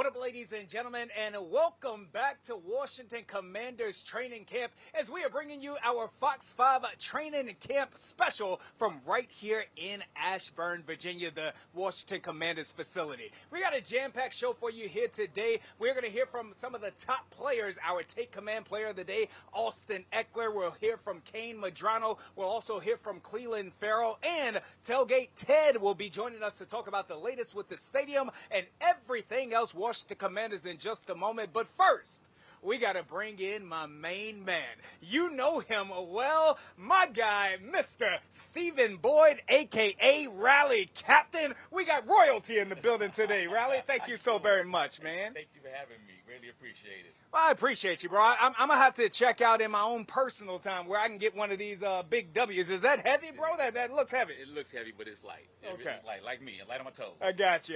What up, ladies and gentlemen, and welcome back to Washington Commanders Training Camp as we are bringing you our Fox 5 Training Camp special from right here in Ashburn, Virginia, the Washington Commanders facility. We got a jam-packed show for you here today. We're going to hear from some of the top players. Our Take Command Player of the Day, Austin Ekeler. We'll hear from Kane Madrano. We'll also hear from Cleveland Ferrell. And Tailgate Ted will be joining us to talk about the latest with the stadium and everything else Washington Commanders in just a moment. But first, we got to bring in my main man. You know him well, my guy, Mr. Stephen Boyd, a.k.a. Rally Captain. We got royalty in the building today. Rally, thank you so very much, man. Thank you for having me. Really appreciate it. Well, I appreciate you, bro. I'm going to have to check out in my own personal time where I can get one of these big W's. Is that heavy, bro? That looks heavy. It looks heavy, but it's light. Okay. It's light, like me. I'm light on my toes. I got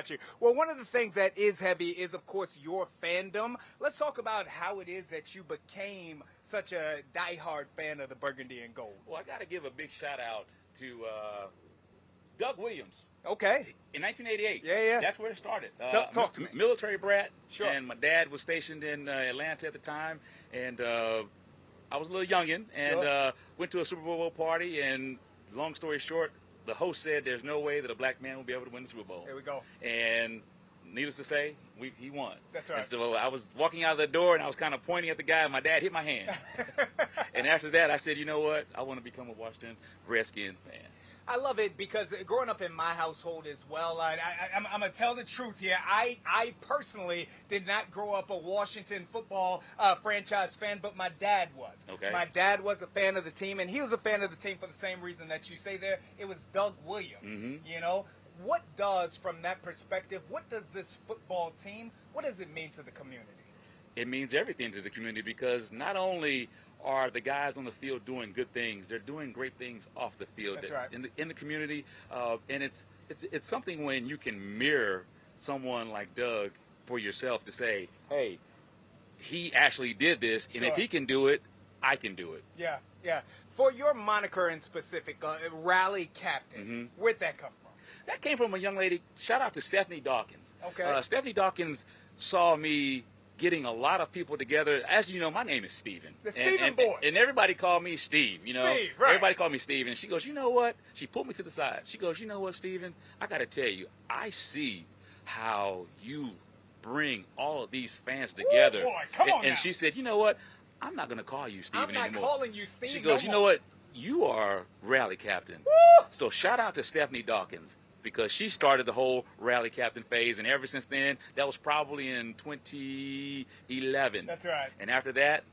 you. Well, one of the things that is heavy is, of course, your fandom. Let's talk about how it is that you became such a diehard fan of the Burgundy and Gold. Well, I got to give a big shout out to Doug Williams. Okay. In 1988. Yeah. That's where it started. Talk to me. Military brat. Sure. And my dad was stationed in Atlanta at the time. And I was a little youngin' and went to a Super Bowl party. And long story short, the host said there's no way that a black man will be able to win the Super Bowl. Here we go. And needless to say, he won. That's right. And so I was walking out of the door, and I was kind of pointing at the guy, and my dad hit my hand. And after that, I said, you know what? I want to become a Washington Redskins fan. I love it because growing up in my household as well, I'm going to tell the truth here. I personally did not grow up a Washington football franchise fan, but my dad was. Okay. My dad was a fan of the team, and he was a fan of the team for the same reason that you say there. It was Doug Williams, you know. What does, from that perspective, what does this football team, what does it mean to the community? It means everything to the community because not only are the guys on the field doing good things, they're doing great things off the field. That's right. In the community, and it's something when you can mirror someone like Doug for yourself to say, hey, he actually did this, and if he can do it, I can do it. Yeah. For your moniker in specific, Rally Captain, where'd that come from? That came from a young lady. Shout out to Stephanie Dawkins. Okay. Stephanie Dawkins saw me getting a lot of people together. As you know, my name is Stephen. The Stephen boy. And everybody called me Steve, you know. Steve, right. Everybody called me Steve. And she goes, you know what? She pulled me to the side. She goes, you know what, Stephen? I got to tell you, I see how you bring all of these fans together. Ooh, boy, come on and now. she said, you know what? I'm not going to call you Stephen anymore. I'm not calling you Steve. She goes, no you know more. what? You are Rally Captain. Woo! So shout out to Stephanie Dawkins because she started the whole Rally Captain phase, and ever since then, that was probably in 2011. That's right. And after that,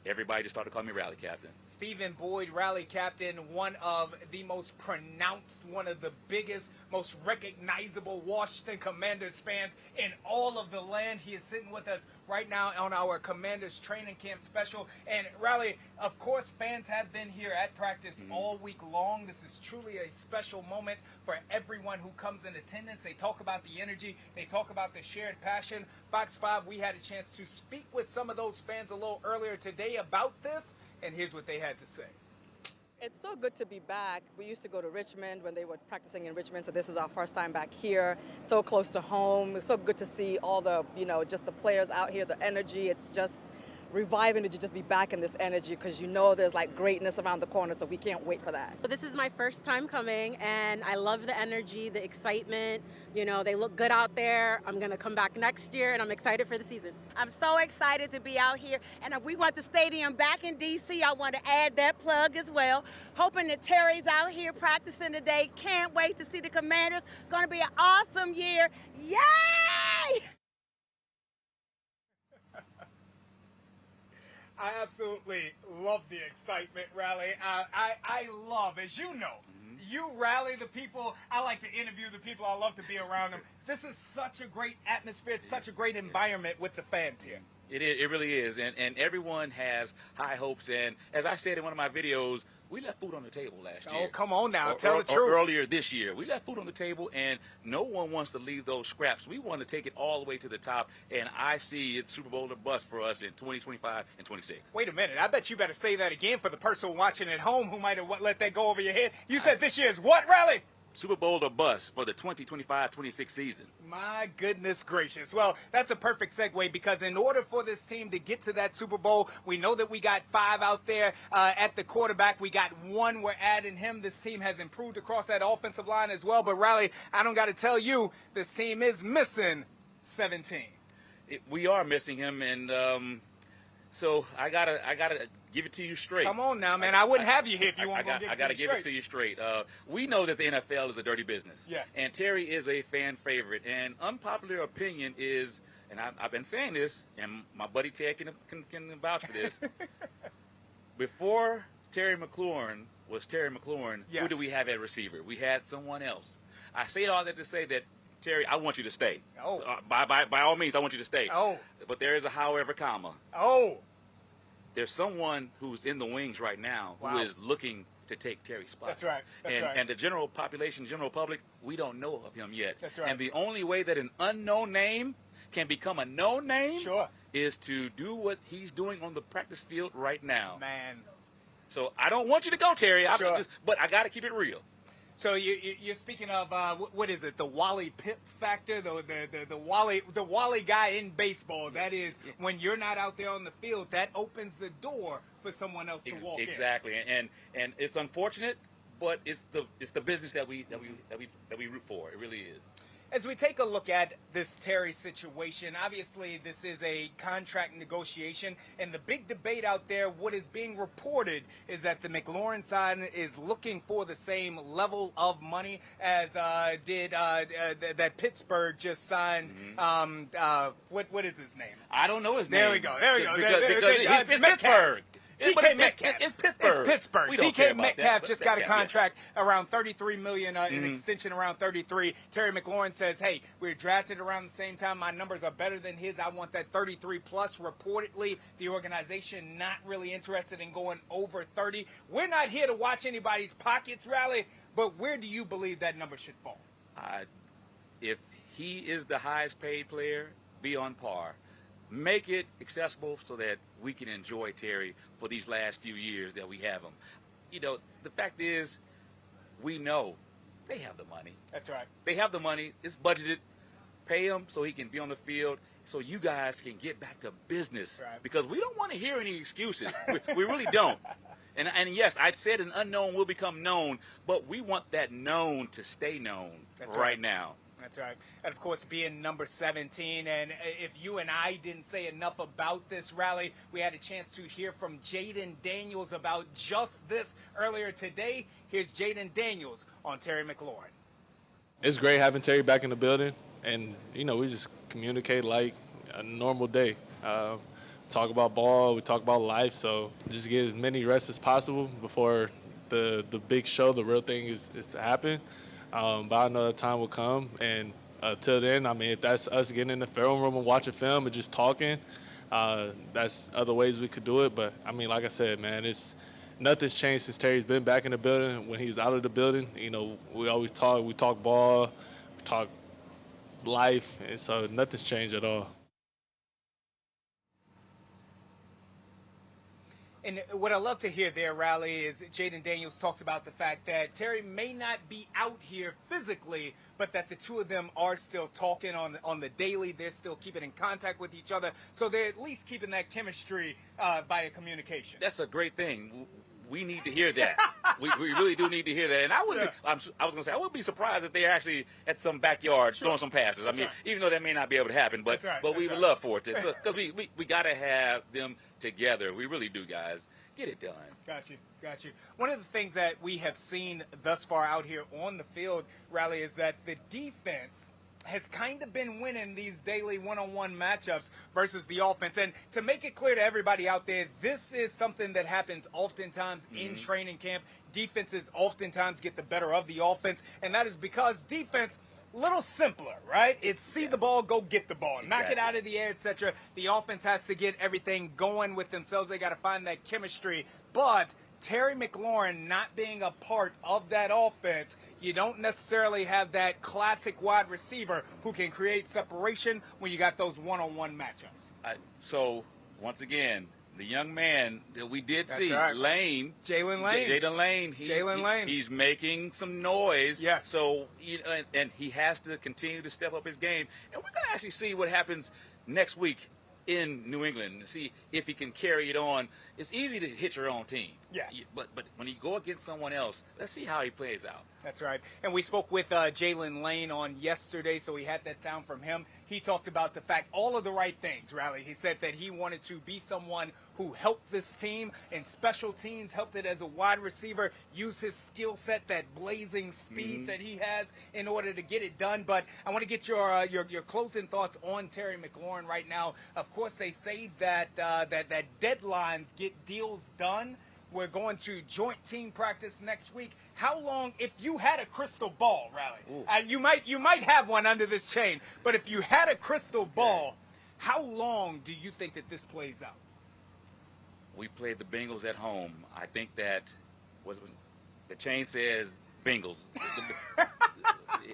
everybody just started calling me Rally Captain. Stephen Boyd, Rally Captain, one of the most pronounced, one of the biggest, most recognizable Washington Commanders fans in all of the land. He is sitting with us right now on our Commanders Training Camp special. And Rally, of course, fans have been here at practice all week long. This is truly a special moment for everyone who comes in attendance. They talk about the energy. They talk about the shared passion. Fox 5, we had a chance to speak with some of those fans a little earlier today about this, and here's what they had to say. It's so good to be back. We used to go to Richmond when they were practicing in Richmond, so this is our first time back here, so close to home. It's so good to see all the, just the players out here, the energy. It's just reviving to just be back in this energy because there's like greatness around the corner, so we can't wait for that. But this is my first time coming, and I love the energy, the excitement. They look good out there. I'm going to come back next year, and I'm excited for the season. I'm so excited to be out here, and we want the stadium back in D.C. I want to add that plug as well. Hoping that Terry's out here practicing today. Can't wait to see the Commanders. Going to be an awesome year. Yay! I absolutely love the excitement, Rally. I love, as you know, you rally the people. I like to interview the people. I love to be around them. This is such a great atmosphere. It's such a great environment with the fans here. It really is. And everyone has high hopes. And as I said in one of my videos, we left food on the table last year. Oh, come on now. Tell the truth. Earlier this year. We left food on the table, and no one wants to leave those scraps. We want to take it all the way to the top, and I see it's Super Bowl or bust for us in 2025 and 26. Wait a minute. I bet you better say that again for the person watching at home who might have let that go over your head. You said this year is what, Rally? Super Bowl or bust for the 2025-26 season. My goodness gracious. Well, that's a perfect segue because in order for this team to get to that Super Bowl, we know that we got 5 out there at the quarterback. We got 1. We're adding him. This team has improved across that offensive line as well. But, Riley, I don't got to tell you, this team is missing 17. We are missing him, and so I gotta give it to you straight. Come on now, man. I wouldn't have you here if you weren't going to give it to me I got to give it to you straight. We know that the NFL is a dirty business. Yes. And Terry is a fan favorite. And unpopular opinion is, and I've been saying this, and my buddy Ted can vouch for this. Before Terry McLaurin was Terry McLaurin, yes. Who did we have at receiver? We had someone else. I say all that to say that, Terry, I want you to stay. Oh. By all means, I want you to stay. Oh. But there is a however comma. Oh. There's someone who's in the wings right now who Wow. is looking to take Terry's spot. That's right. That's right. And the general population, general public, we don't know of him yet. That's right. And the only way that an unknown name can become a known name Sure. is to do what he's doing on the practice field right now. Man. So I don't want you to go, Terry. Sure. But I got to keep it real. So you're speaking of what is it? The Wally Pipp factor, the Wally guy in baseball. That is when you're not out there on the field, that opens the door for someone else to walk in. Exactly, and it's unfortunate, but it's the business that we root for. It really is. As we take a look at this Terry situation, obviously this is a contract negotiation, and the big debate out there, what is being reported, is that the McLaurin side is looking for the same level of money as that Pittsburgh just signed. What is his name? I don't know his name. There we go. Because it's Pittsburgh. DK Metcalf. It's Pittsburgh. It's Pittsburgh. We don't care DK about Metcalf that, just but got a Metcalf, contract around $33 million, an extension around 33. Terry McLaurin says, "Hey, we were drafted around the same time. My numbers are better than his. I want that 33 plus." Reportedly, the organization not really interested in going over 30. We're not here to watch anybody's pockets rally, but where do you believe that number should fall? If he is the highest paid player, be on par. Make it accessible so that we can enjoy Terry for these last few years that we have him. You know, the fact is, we know they have the money. That's right. They have the money. It's budgeted. Pay him so he can be on the field so you guys can get back to business. Right. Because we don't want to hear any excuses. We really don't. And yes, I said an unknown will become known, but we want that known to stay known right now. That's right. And, of course, being number 17. And if you and I didn't say enough about this rally, we had a chance to hear from Jayden Daniels about just this earlier today. Here's Jayden Daniels on Terry McLaurin. It's great having Terry back in the building. And, you know, we just communicate like a normal day. Talk about ball, we talk about life. So just get as many rests as possible before the big show, the real thing is to happen. But I know that time will come, and till then, I mean, if that's us getting in the Ferrell room and watching film and just talking, that's other ways we could do it. But, I mean, like I said, man, nothing's changed since Terry's been back in the building. When he's out of the building, you know, we always talk. We talk ball, we talk life, and so nothing's changed at all. And what I love to hear there, Riley, is Jayden Daniels talks about the fact that Terry may not be out here physically, but that the two of them are still talking on the daily. They're still keeping in contact with each other. So they're at least keeping that chemistry via communication. That's a great thing. We need to hear that. we really do need to hear that. And I was going to say, I wouldn't be surprised if they're actually at some backyard throwing some passes. I mean, even though that may not be able to happen, but we would love for it to. Because we got to have them together. We really do, guys. Get it done. Got you. One of the things that we have seen thus far out here on the field, Riley, is that the defense has kind of been winning these daily one-on-one matchups versus the offense. And to make it clear to everybody out there, this is something that happens oftentimes in training camp. Defenses oftentimes get the better of the offense, and that is because defense, a little simpler, right? It's see the ball, go get the ball, knock it out of the air, etc. The offense has to get everything going with themselves. They got to find that chemistry. But Terry McLaurin not being a part of that offense, you don't necessarily have that classic wide receiver who can create separation when you got those one-on-one matchups. So, once again, the young man that we did That's see, right. Lane, Jayden Lane. Jayden Lane. Jayden Lane. He's making some noise. Yes. So, and he has to continue to step up his game. And we're going to actually see what happens next week in New England to see if he can carry it on. It's easy to hit your own team. Yes. But when you go against someone else, let's see how he plays out. That's right. And we spoke with Jayden Lane on yesterday, so we had that sound from him. He talked about the fact, all of the right things, Riley. He said that he wanted to be someone who helped this team in special teams, helped it as a wide receiver, use his skill set, that blazing speed that he has in order to get it done. But I want to get your closing thoughts on Terry McLaurin right now. Of course, they say that that deadlines get deals done. We're going to joint team practice next week. How long, if you had a crystal ball, Riley, you might have one under this chain, but if you had a crystal ball, how long do you think that this plays out? We played the Bengals at home. I think that the chain says Bengals.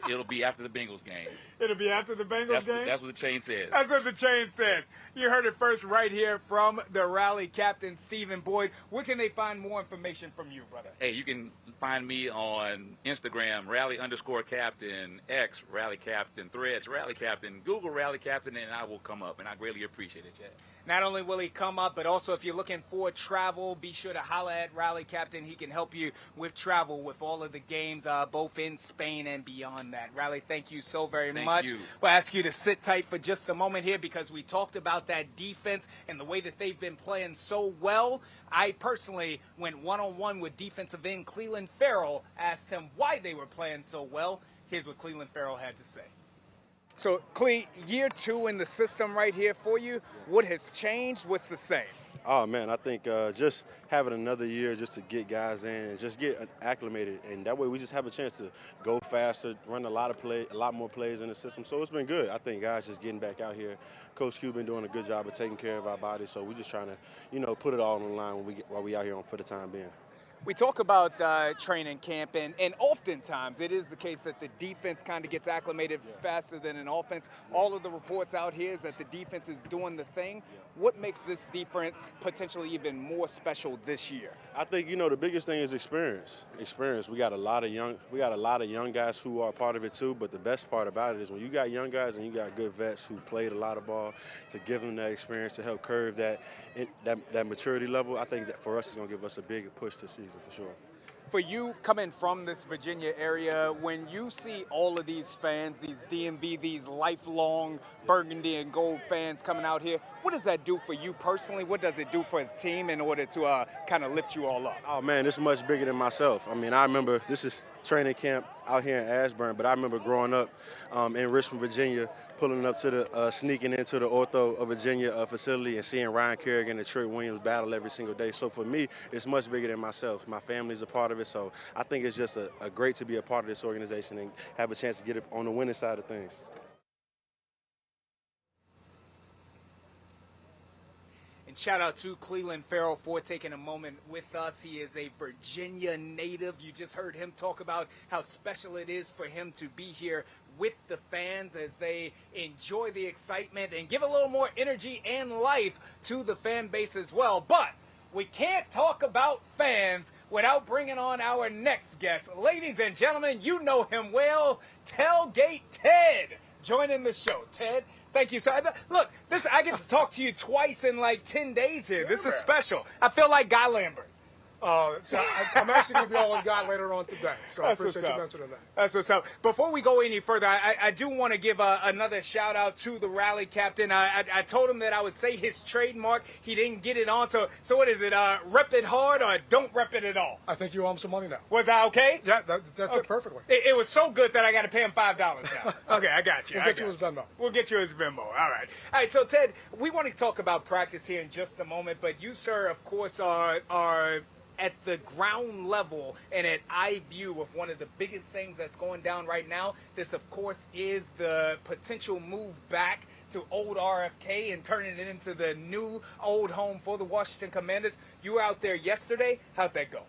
It'll be after the Bengals game. It'll be after the Bengals game? That's what the chain says. That's what the chain says. You heard it first right here from the Rally captain, Stephen Boyd. Where can they find more information from you, brother? Hey, you can find me on Instagram, Rally_Captain, X, Rally Captain, Threads, Rally Captain, Google Rally Captain, and I will come up. And I greatly appreciate it, Chad. Not only will he come up, but also if you're looking for travel, be sure to holler at Rally Captain. He can help you with travel with all of the games, both in Spain and beyond that. Rally, thank you so very much. You. We'll ask you to sit tight for just a moment here because we talked about that defense and the way that they've been playing so well. I personally went one-on-one with defensive end Cleveland Ferrell, asked him why they were playing so well. Here's what Cleveland Ferrell had to say. So, Clee, year 2 in the system right here for you. What has changed? What's the same? Oh, man, I think just having another year just to get guys in and just get acclimated. And that way we just have a chance to go faster, run a lot more plays in the system. So it's been good. I think guys just getting back out here. Coach Q been doing a good job of taking care of our bodies. So we're just trying to, put it all on the line while we out here for the time being. We talk about training camp, and oftentimes it is the case that the defense kind of gets acclimated faster than an offense. All of the reports out here is that the defense is doing the thing. What makes this defense potentially even more special this year? I think the biggest thing is experience. We got a lot of young guys who are part of it too. But the best part about it is when you got young guys and you got good vets who played a lot of ball, to give them that experience to help curve that maturity level. I think that for us it's going to give us a big push this season for sure. For you coming from this Virginia area, when you see all of these fans, these DMV, these lifelong burgundy and gold fans coming out here, what does that do for you personally? What does it do for the team in order to kind of lift you all up? Oh, man, it's much bigger than myself. I mean, I remember this is training camp out here in Ashburn, but I remember growing up in Richmond, Virginia, pulling up to the sneaking into the Ortho of Virginia facility and seeing Ryan Kerrigan and Trent Williams battle every single day. So for me, it's much bigger than myself. My family's a part of it, so I think it's just a great to be a part of this organization and have a chance to get it on the winning side of things. And shout out to Cleveland Ferrell for taking a moment with us. He is a Virginia native. You just heard him talk about how special it is for him to be here with the fans as they enjoy the excitement and give a little more energy and life to the fan base as well. But we can't talk about fans without bringing on our next guest. Ladies and gentlemen, you know him well, Tailgate Ted, joining the show. Ted, thank you, sir. Look, I get to talk to you twice in like 10 days here. This is special. I feel like Guy Lambert. So I'm actually going to be on with Guy later on today, so I appreciate you mentioning that. That's what's up. Before we go any further, I do want to give another shout out to the Rally captain. I told him that I would say his trademark. He didn't get it on. So what is it? Rep it hard or don't rep it at all? I think you owe him some money now. Was I okay? Yeah, that's it perfectly. It was so good that I got to pay him $5 now. Okay, I got you. We'll get you his Venmo. We'll get you his Venmo. All right. All right, so Ted, we want to talk about practice here in just a moment, but you, sir, of course, are at the ground level and at eye view of one of the biggest things that's going down right now. This, of course, is the potential move back to old RFK and turning it into the new old home for the Washington Commanders. You were out there yesterday. How'd that go?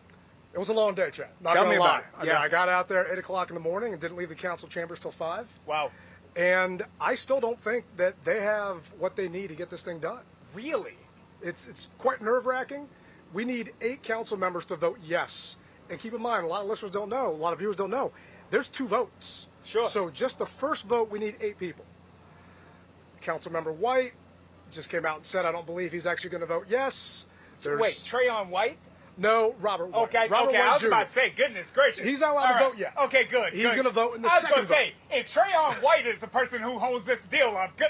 It was a long day, Chad. Not Tell gonna me lie. about it. I got out there at 8 o'clock in the morning and didn't leave the council chambers till 5. Wow. And I still don't think that they have what they need to get this thing done. Really? It's quite nerve-wracking. We need 8 council members to vote yes. And keep in mind, a lot of listeners don't know, a lot of viewers don't know, there's 2 votes. Sure. So just the first vote, we need 8 people. Councilmember White just came out and said, I don't believe he's actually going to vote yes. Wait, Trayon White? No, Robert White. Okay, Robert okay. White I was Jr. about to say, goodness gracious. He's not allowed to vote yet. Okay, good. He's going to vote in the second second I was going to say, if Trayon White is the person who holds this deal up, good,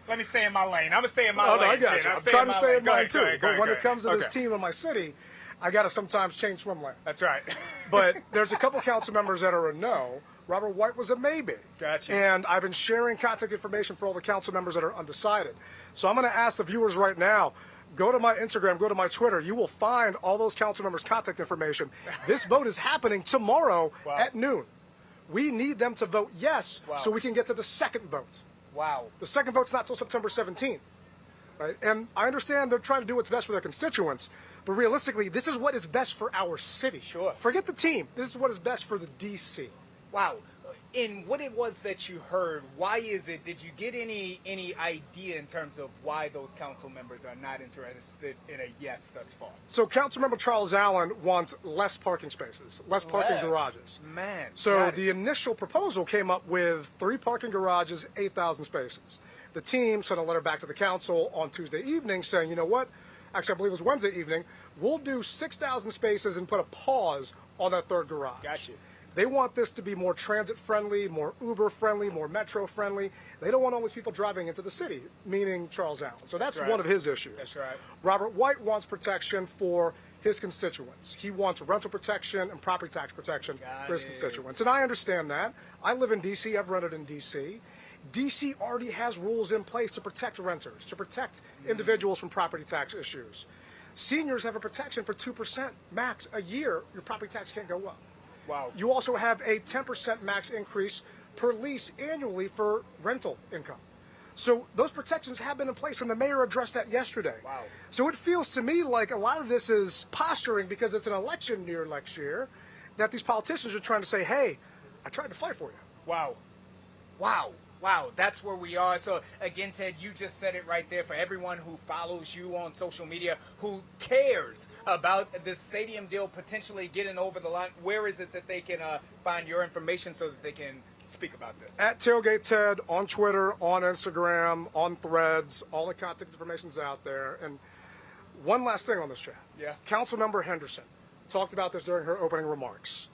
let me stay in my lane. I'm going to stay in my lane. No, I got you. I'm trying to stay in mine too. But when it comes to this team, team in my city, I got to sometimes change swim lanes. That's right. But there's a couple council members that are a no. Robert White was a maybe. Gotcha. And I've been sharing contact information for all the council members that are undecided. So I'm going to ask the viewers right now, go to my Instagram, go to my Twitter. You will find all those council members' contact information. This vote is happening tomorrow at noon. We need them to vote yes so we can get to the second vote. Wow. The second vote's not till September 17th. Right? And I understand they're trying to do what's best for their constituents, but realistically, this is what is best for our city. Sure. Forget the team. This is what is best for the DC. Wow. In what it was that you heard, why is it, did you get any idea in terms of why those council members are not interested in a yes thus far? So Councilmember Charles Allen wants less parking spaces, less parking garages. Man. So the initial proposal came up with 3 parking garages, 8,000 spaces. The team sent a letter back to the council on Tuesday evening saying, you know what, actually I believe it was Wednesday evening, we'll do 6,000 spaces and put a pause on that 3rd garage. Gotcha. They want this to be more transit-friendly, more Uber-friendly, more Metro-friendly. They don't want all these people driving into the city, meaning Charles Allen. So that's one of his issues. That's right. Robert White wants protection for his constituents. He wants rental protection and property tax protection for his constituents. And I understand that. I live in D.C. I've rented in D.C. D.C. already has rules in place to protect renters, to protect individuals from property tax issues. Seniors have a protection for 2% max a year. Your property tax can't go up. Wow. You also have a 10% max increase per lease annually for rental income. So those protections have been in place, and the mayor addressed that yesterday. Wow. So it feels to me like a lot of this is posturing because it's an election year next year, that these politicians are trying to say, hey, I tried to fight for you. Wow. Wow. Wow, that's where we are. So, again, Ted, you just said it right there. For everyone who follows you on social media, who cares about this stadium deal potentially getting over the line, where is it that they can find your information so that they can speak about this? At Tailgate Ted, on Twitter, on Instagram, on Threads, all the contact information's out there. And one last thing on this chat. Yeah. Councilmember Henderson talked about this during her opening remarks.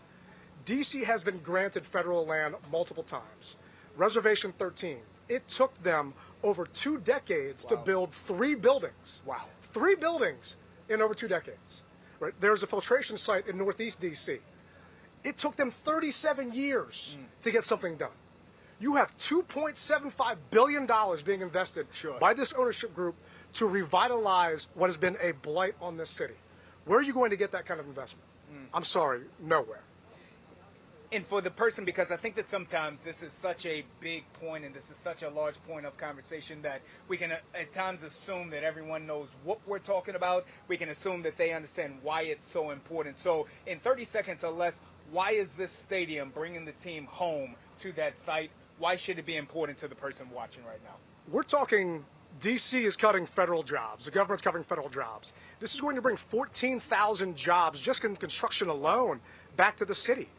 D.C. has been granted federal land multiple times. Reservation 13. It took them over 2 decades to build 3 buildings. Wow. 3 buildings in over 2 decades. Right? There's a filtration site in Northeast D.C. It took them 37 years to get something done. You have $2.75 billion being invested by this ownership group to revitalize what has been a blight on this city. Where are you going to get that kind of investment? I'm sorry, nowhere. And for the person, because I think that sometimes this is such a big point and this is such a large point of conversation that we can at times assume that everyone knows what we're talking about. We can assume that they understand why it's so important. So in 30 seconds or less, why is this stadium bringing the team home to that site? Why should it be important to the person watching right now? We're talking D.C. is cutting federal jobs. The government's cutting federal jobs. This is going to bring 14,000 jobs just in construction alone back to the city.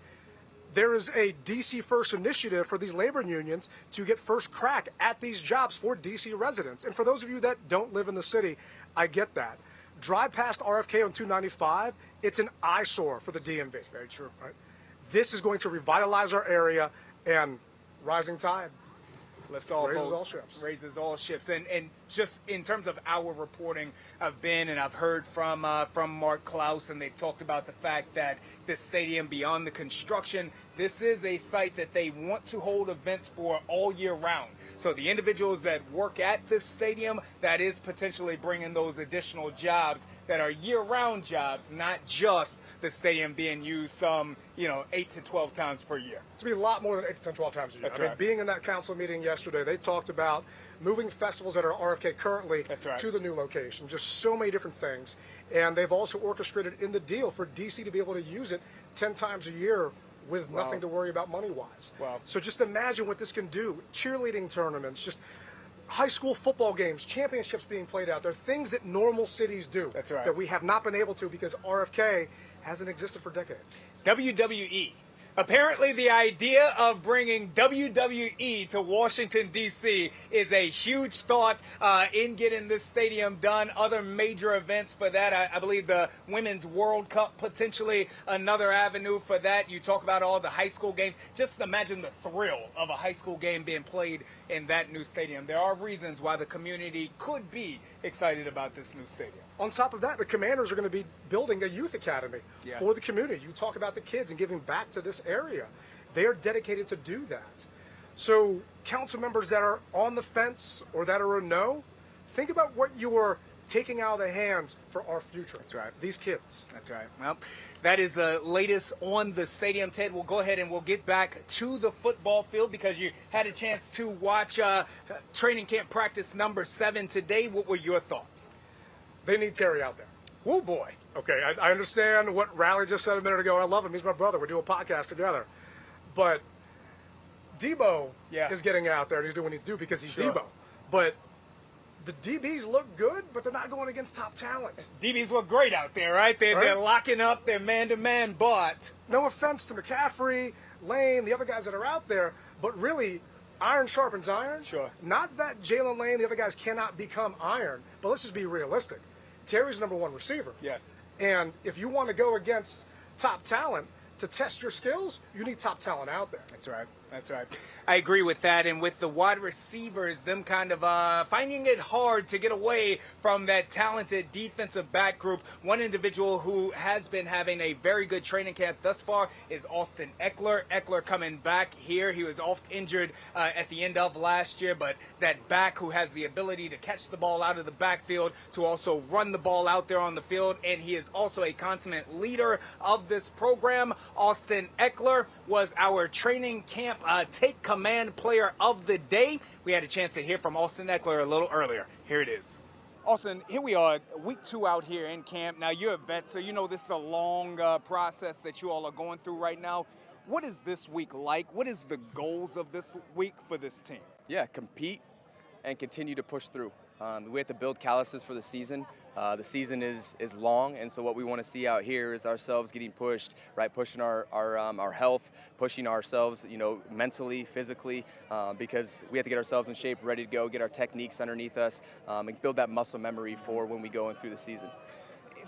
There is a D.C. First initiative for these labor unions to get first crack at these jobs for D.C. residents. And for those of you that don't live in the city, I get that. Drive past RFK on 295, it's an eyesore for the DMV. That's very true. Right? This is going to revitalize our area, and rising tide lifts all raises boats, all ships. Raises all ships. And just in terms of our reporting, I've been and I've heard from Mark Klaus, and they've talked about the fact that this stadium, beyond the construction, this is a site that they want to hold events for all year round. So the individuals that work at this stadium, that is potentially bringing those additional jobs that are year-round jobs, not just the stadium being used some, 8 to 12 times per year. It's going to be a lot more than 8 to 10, 12 times a year. That's right. Being in that council meeting yesterday, they talked about moving festivals that are RFK currently to the new location, just so many different things. And they've also orchestrated in the deal for D.C. to be able to use it 10 times a year with nothing to worry about money-wise. Wow. So just imagine what this can do. Cheerleading tournaments, just high school football games, championships being played out there, things that normal cities do. That's right. That we have not been able to because RFK hasn't existed for decades. WWE. Apparently, the idea of bringing WWE to Washington, D.C. is a huge thought in getting this stadium done. Other major events for that, I believe the Women's World Cup, potentially another avenue for that. You talk about all the high school games. Just imagine the thrill of a high school game being played in that new stadium. There are reasons why the community could be excited about this new stadium. On top of that, the Commanders are going to be building a youth academy for the community. You talk about the kids and giving back to this area. They are dedicated to do that. So council members that are on the fence or that are a no, think about what you are taking out of the hands for our future. That's right. These kids. That's right. Well, that is the latest on the stadium. Ted, we'll go ahead and we'll get back to the football field because you had a chance to watch training camp practice number 7 today. What were your thoughts? They need Terry out there. Oh, boy. Okay, I understand what Riley just said a minute ago. I love him. He's my brother. We do a podcast together. But Debo is getting out there and he's doing what he needs to do because he's Debo. But the DBs look good, but they're not going against top talent. DBs look great out there, right? They're locking up, they're man-to-man, but... No offense to McCaffrey, Lane, the other guys that are out there, but really, iron sharpens iron. Sure. Not that Jalen Lane, the other guys cannot become iron, but let's just be realistic. Terry's number 1 receiver. Yes. And if you want to go against top talent to test your skills, you need top talent out there. That's right. That's right. I agree with that. And with the wide receivers, them kind of finding it hard to get away from that talented defensive back group. One individual who has been having a very good training camp thus far is Austin Ekeler. Ekeler coming back here. He was oft injured at the end of last year, but that back who has the ability to catch the ball out of the backfield, to also run the ball out there on the field, and he is also a consummate leader of this program. Austin Ekeler was our training camp take command player of the day. We had a chance to hear from Austin Ekeler a little earlier. Here it is. Austin, here we are, week 2 out here in camp. Now, you're a vet, so you know this is a long process that you all are going through right now. What is this week like? What is the goals of this week for this team? Yeah, compete and continue to push through. We have to build calluses for the season. The season is long, and so what we want to see out here is ourselves getting pushed, right? Pushing our health, pushing ourselves, mentally, physically, because we have to get ourselves in shape, ready to go, get our techniques underneath us, and build that muscle memory for when we go through the season.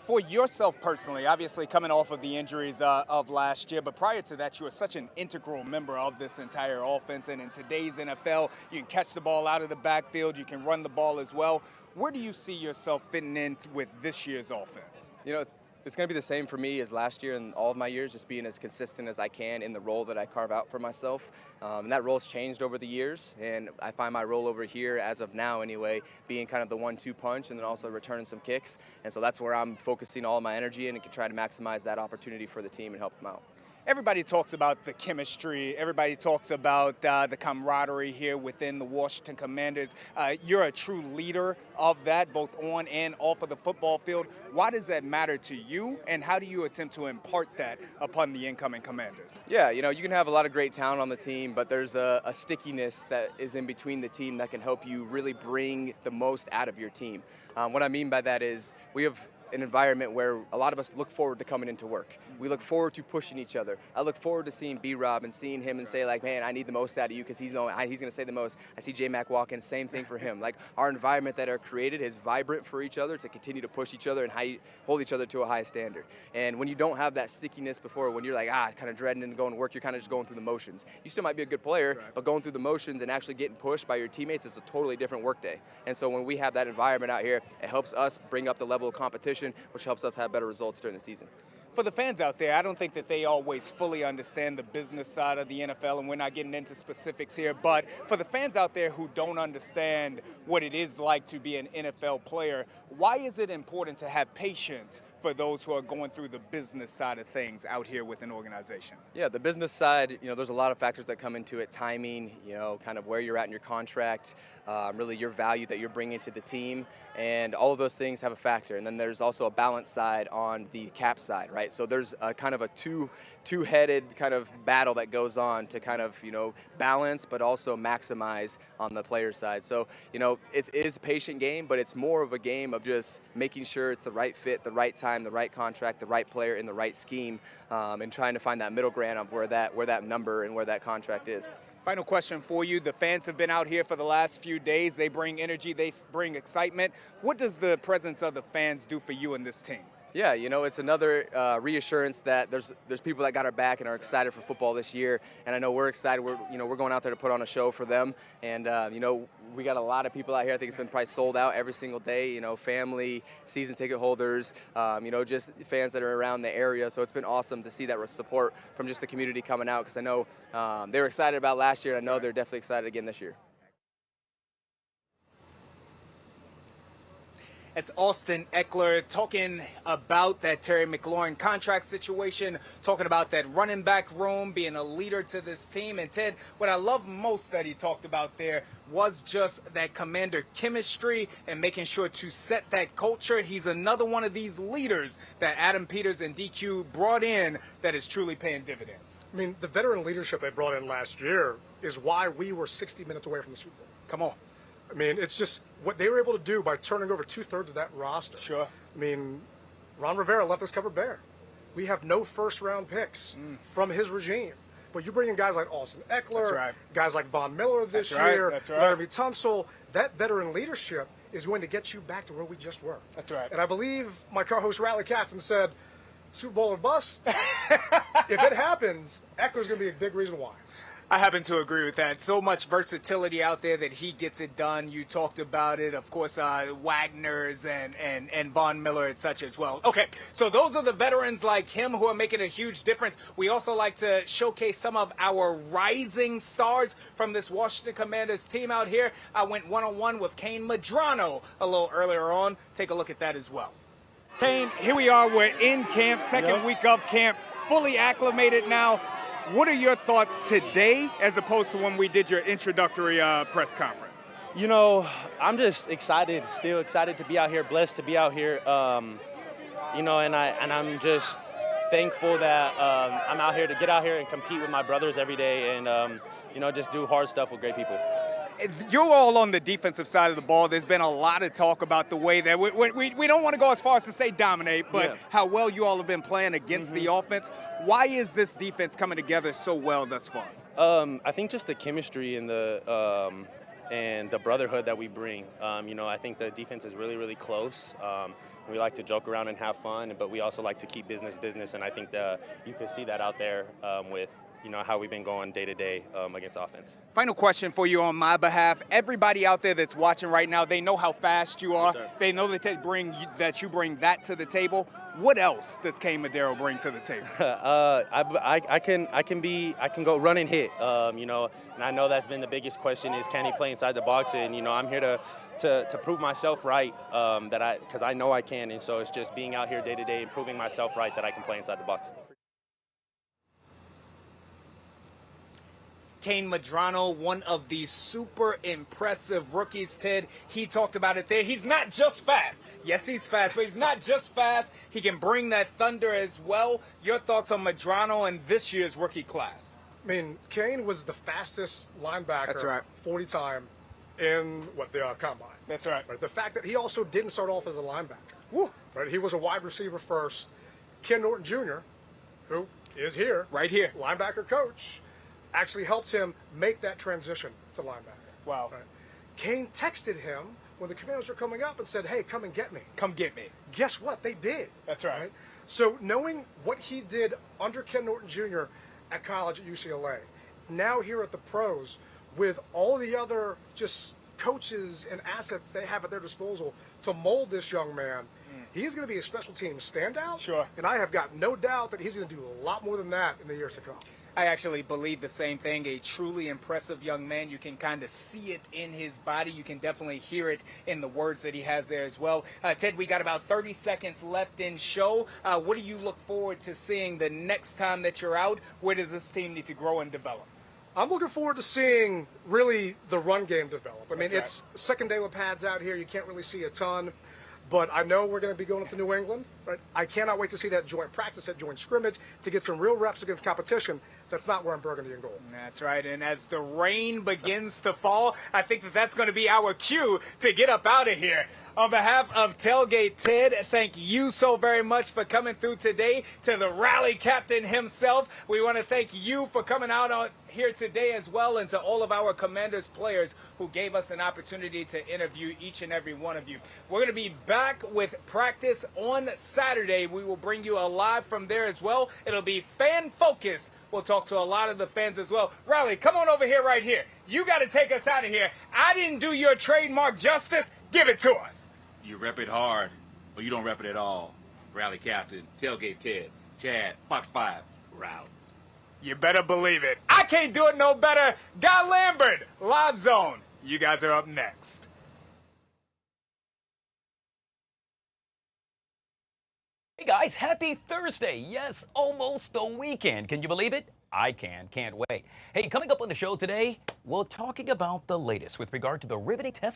For yourself personally, obviously coming off of the injuries of last year, but prior to that, you were such an integral member of this entire offense. And in today's NFL, you can catch the ball out of the backfield, you can run the ball as well. Where do you see yourself fitting in with this year's offense? It's going to be the same for me as last year and all of my years, just being as consistent as I can in the role that I carve out for myself. And that role's changed over the years, and I find my role over here, as of now anyway, being kind of the 1-2 punch and then also returning some kicks. And so that's where I'm focusing all my energy and can try to maximize that opportunity for the team and help them out. Everybody talks about the chemistry. Everybody talks about the camaraderie here within the Washington Commanders. You're a true leader of that, both on and off of the football field. Why does that matter to you, and how do you attempt to impart that upon the incoming Commanders? Yeah, you can have a lot of great talent on the team, but there's a stickiness that is in between the team that can help you really bring the most out of your team. What I mean by that is we have an environment where a lot of us look forward to coming into work. We look forward to pushing each other. I look forward to seeing B-Rob and seeing him and say, like, man, I need the most out of you because he's going to say the most. I see J-Mac walk in, same thing for him. Like, our environment that are created is vibrant for each other to continue to push each other and hold each other to a high standard. And when you don't have that stickiness before, when you're like, kind of dreading and going to work, you're kind of just going through the motions. You still might be a good player, but going through the motions and actually getting pushed by your teammates is a totally different work day. And so when we have that environment out here, it helps us bring up the level of competition, which helps us have better results during the season. For the fans out there, I don't think that they always fully understand the business side of the NFL, and we're not getting into specifics here, but for the fans out there who don't understand what it is like to be an NFL player, why is it important to have patience for those who are going through the business side of things out here with an organization? Yeah, the business side, there's a lot of factors that come into it. Timing, kind of where you're at in your contract, really your value that you're bringing to the team, and all of those things have a factor. And then there's also a balance side on the cap side, right? So there's a kind of a two-headed kind of battle that goes on to kind of, balance, but also maximize on the player side. So, it is a patient game, but it's more of a game of just making sure it's the right fit, the right time, the right contract, the right player in the right scheme, and trying to find that middle ground of where that number and where that contract is. Final question for you. The fans have been out here for the last few days. They bring energy, they bring excitement. What does the presence of the fans do for you and this team? Yeah, it's another reassurance that there's people that got our back and are excited for football this year, and I know we're excited. We're going out there to put on a show for them, and we got a lot of people out here. I think it's been probably sold out every single day. Family, season ticket holders, just fans that are around the area. So it's been awesome to see that support from just the community coming out, because I know they were excited about last year, and I know they're definitely excited again this year. It's Austin Ekeler talking about that Terry McLaurin contract situation, talking about that running back room, being a leader to this team. And Ted, what I love most that he talked about there was just that commander chemistry and making sure to set that culture. He's another one of these leaders that Adam Peters and DQ brought in that is truly paying dividends. I mean, the veteran leadership they brought in last year is why we were 60 minutes away from the Super Bowl. Come on. I mean, it's just what they were able to do by turning over 2/3 of that roster. Sure. I mean, Ron Rivera left us covered bare. We have no first-round picks from his regime. But you bring in guys like Austin Ekeler, guys like Von Miller this year, Laramie Tunsil. That veteran leadership is going to get you back to where we just were. That's right. And I believe my co-host Rally Captain said, Super Bowl or bust. If it happens, Ekeler's going to be a big reason why. I happen to agree with that. So much versatility out there that he gets it done. You talked about it, of course, Wagner's and Von Miller and such as well. Okay, so those are the veterans like him who are making a huge difference. We also like to showcase some of our rising stars from this Washington Commanders team out here. I went one-on-one with Kane Medrano a little earlier on. Take a look at that as well. Kane, here we are. We're in camp, second week of camp, fully acclimated now. What are your thoughts today as opposed to when we did your introductory press conference? I'm just excited, still excited to be out here, blessed to be out here, and I'm just thankful that I'm out here to get out here and compete with my brothers every day and, just do hard stuff with great people. You're all on the defensive side of the ball. There's been a lot of talk about the way that we don't want to go as far as to say dominate, but how well you all have been playing against the offense. Why is this defense coming together so well thus far? I think just the chemistry and the brotherhood that we bring. I think the defense is really, really close. We like to joke around and have fun, but we also like to keep business, and I think you can see that out there with how we've been going day to day against offense. Final question for you on my behalf. Everybody out there that's watching right now, they know how fast you are. Yes, they know that you bring that to the table. What else does Kane Madero bring to the table? I can go run and hit. And I know that's been the biggest question is can he play inside the box? And I'm here to prove myself right because I know I can. And so it's just being out here day to day and proving myself right that I can play inside the box. Kane Medrano, one of the super impressive rookies, Ted. He talked about it there. He's not just fast. Yes, he's fast, but he's not just fast. He can bring that thunder as well. Your thoughts on Medrano and this year's rookie class? I mean, Kane was the fastest linebacker, That's right. 40 time in the combine. That's right. The fact that he also didn't start off as a linebacker. Woo. Right? He was a wide receiver first. Ken Norton Jr., who is here, right here, linebacker coach, actually helped him make that transition to linebacker. Wow. Right? Kane texted him when the Commanders were coming up and said, hey, come and get me. Come get me. Guess what? They did. That's right. So knowing what he did under Ken Norton Jr. at college at UCLA, now here at the pros, with all the other just coaches and assets they have at their disposal to mold this young man, he's going to be a special team standout. Sure. And I have got no doubt that he's going to do a lot more than that in the years to come. I actually believe the same thing. A truly impressive young man. You can kind of see it in his body. You can definitely hear it in the words that he has there as well. Ted, we got about 30 seconds left in show. What do you look forward to seeing the next time that you're out? Where does this team need to grow and develop? I'm looking forward to seeing really the run game develop. I mean, That's it's second day with pads out here. You can't really see a ton. But I know we're going to be going up to New England. But I cannot wait to see that joint practice, that joint scrimmage, to get some real reps against competition. That's not wearing burgundy and gold. That's right. And as the rain begins to fall, I think that that's going to be our cue to get up out of here. On behalf of Tailgate Ted, thank you so very much for coming through today. To the rally captain himself, we want to thank you for coming out on here today as well, and to all of our Commanders players who gave us an opportunity to interview each and every one of you. We're going to be back with practice on Saturday. We will bring you a live from there as well. It'll be fan focused. We'll talk to a lot of the fans as well. Riley, come on over here right here. You got to take us out of here. I didn't do your trademark justice. Give it to us. You rep it hard, or you don't rep it at all. Rally captain, Tailgate Ted, Chad, Fox 5, Route. You better believe it. I can't do it no better. Guy Lambert, Live Zone. You guys are up next. Hey guys, happy Thursday. Yes, almost the weekend. Can you believe it? I can. Can't wait. Hey, coming up on the show today, we're talking about the latest with regard to the riveting test